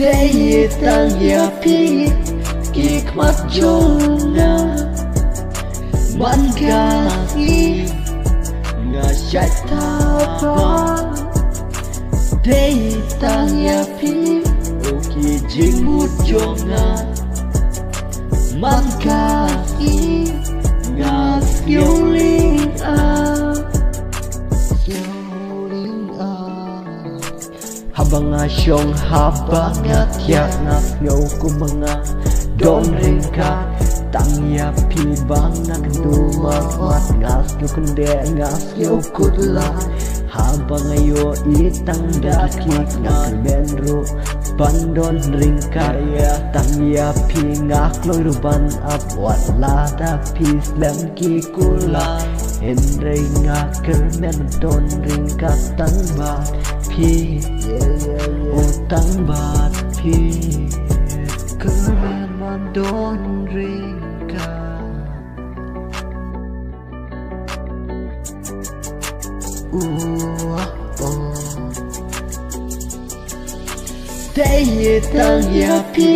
Day Tang pi ki Khmat Jonga man Khasi nga chạy thapa Day Tang pi ki jing mut Jonga man Khasi nga phiêu linh habanga shong habanga tiak ngak ngau kumanga don ringka tang ya pi banga kendu mat ngas nyu kende ngas nyu kudla habanga yo itang daki ngak menro bandon ringka ya tang ya pi ngak loi ruban ap wat la da pi slam ki kula Hendrai ngakar men don ringka tang bat pi tang bat pi kermen man don ringka Day Tang pi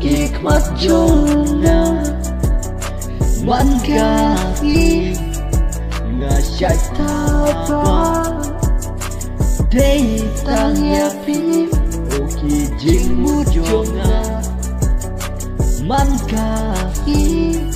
ki Khmat Jonga man Khasi nga chạy thapa Day Tang pi ki jing mut Jonga man Khasi